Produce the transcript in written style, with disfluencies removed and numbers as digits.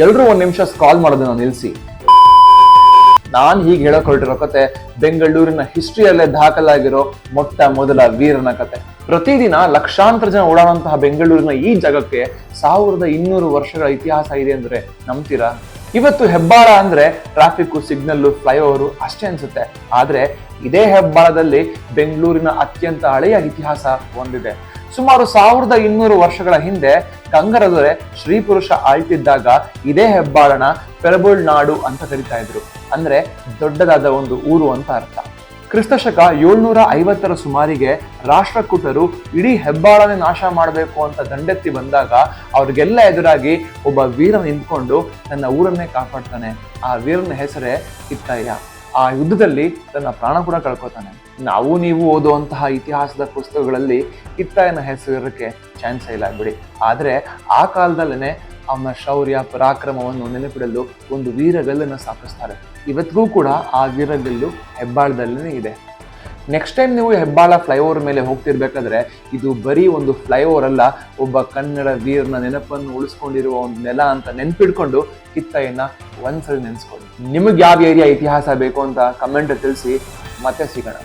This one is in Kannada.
ಎಲ್ರೂ ಒಂದ್ ನಿಮಿಷ ಕಾಲ್ ಮಾಡೋದನ್ನ ನಿಲ್ಸಿ. ನಾನ್ ಹೀಗೆ ಹೇಳಕ್ ಹೊರಟಿರೋ ಕತೆ ಬೆಂಗಳೂರಿನ ಹಿಸ್ಟ್ರಿಯಲ್ಲೇ ದಾಖಲಾಗಿರೋ ಮೊಟ್ಟ ಮೊದಲ ವೀರನ ಕತೆ. ಪ್ರತಿದಿನ ಲಕ್ಷಾಂತರ ಜನ ಓಡಾಡುವಂತಹ ಬೆಂಗಳೂರಿನ ಈ ಜಾಗಕ್ಕೆ 1200 ವರ್ಷಗಳ ಇತಿಹಾಸ ಇದೆ ಅಂದ್ರೆ ನಂಬ್ತೀರಾ? ಇವತ್ತು ಹೆಬ್ಬಾಳ ಅಂದ್ರೆ ಟ್ರಾಫಿಕ್, ಸಿಗ್ನಲ್, ಫ್ಲೈಓವರ್ ಅಷ್ಟೇ ಅನ್ಸುತ್ತೆ. ಆದ್ರೆ ಇದೇ ಹೆಬ್ಬಾಳದಲ್ಲಿ ಬೆಂಗಳೂರಿನ ಅತ್ಯಂತ ಹಳೆಯ ಇತಿಹಾಸ ಹೊಂದಿದೆ. ಸುಮಾರು 1200 ವರ್ಷಗಳ ಹಿಂದೆ ಗಂಗರ ದೊರೆ ಶ್ರೀ ಪುರುಷ ಆಳ್ತಿದ್ದಾಗ ಇದೇ ಹೆಬ್ಬಾಳನ ಪೆರಬುಳ್ ನಾಡು ಅಂತ ಕರಿತಾ ಇದ್ರು. ಅಂದ್ರೆ ದೊಡ್ಡದಾದ ಒಂದು ಊರು ಅಂತ ಅರ್ಥ. ಕ್ರಿಸ್ತಶಕ 750 ಸುಮಾರಿಗೆ ರಾಷ್ಟ್ರಕೂಟರು ಇಡೀ ಹೆಬ್ಬಾಳನೆ ನಾಶ ಮಾಡಬೇಕು ಅಂತ ದಂಡೆತ್ತಿ ಬಂದಾಗ ಅವ್ರಿಗೆಲ್ಲ ಎದುರಾಗಿ ಒಬ್ಬ ವೀರ ನಿಂತ್ಕೊಂಡು ತನ್ನ ಊರನ್ನೇ ಕಾಪಾಡ್ತಾನೆ. ಆ ವೀರನ ಹೆಸರೇ ಕಿತ್ತಯ್ಯ. ಆ ಯುದ್ಧದಲ್ಲಿ ತನ್ನ ಪ್ರಾಣ ಕೂಡ ಕಳ್ಕೊತಾನೆ. ನಾವು ನೀವು ಓದುವಂತಹ ಇತಿಹಾಸದ ಪುಸ್ತಕಗಳಲ್ಲಿ ಕಿತ್ತಯ್ಯನ ಹೆಸರಿಕ್ಕೆ ಚಾನ್ಸ್ ಇಲ್ಲ ಬಿಡಿ. ಆದ್ರೆ ಆ ಕಾಲದಲ್ಲೇನೆ ಅವನ ಶೌರ್ಯ ಪರಾಕ್ರಮವನ್ನು ನೆನಪಿಡಲು ಒಂದು ವೀರಗಲ್ಲನ್ನು ಸ್ಥಾಪಿಸ್ತಾರೆ. ಇವತ್ತಿಗೂ ಕೂಡ ಆ ವೀರಗಲ್ಲು ಹೆಬ್ಬಾಳದಲ್ಲೇ ಇದೆ. ನೆಕ್ಸ್ಟ್ ಟೈಮ್ ನೀವು ಹೆಬ್ಬಾಳ ಫ್ಲೈಓವರ್ ಮೇಲೆ ಹೋಗ್ತಿರ್ಬೇಕಾದ್ರೆ ಇದು ಬರೀ ಒಂದು ಫ್ಲೈಓವರ್ ಅಲ್ಲ, ಒಬ್ಬ ಕನ್ನಡ ವೀರನ ನೆನಪನ್ನು ಉಳಿಸ್ಕೊಂಡಿರುವ ಒಂದು ನೆಲ ಅಂತ ನೆನ್ಪಿಡ್ಕೊಂಡು ಕಿತ್ತಯ್ಯನ ಒಂದ್ಸರಿ ನೆನ್ಸ್ಕೊಳ್ಳಿ. ನಿಮಗೆ ಯಾವ ಏರಿಯಾ ಇತಿಹಾಸ ಬೇಕು ಅಂತ ಕಮೆಂಟ್ ತಿಳಿಸಿ. ಮತ್ತೆ ಸಿಗೋಣ.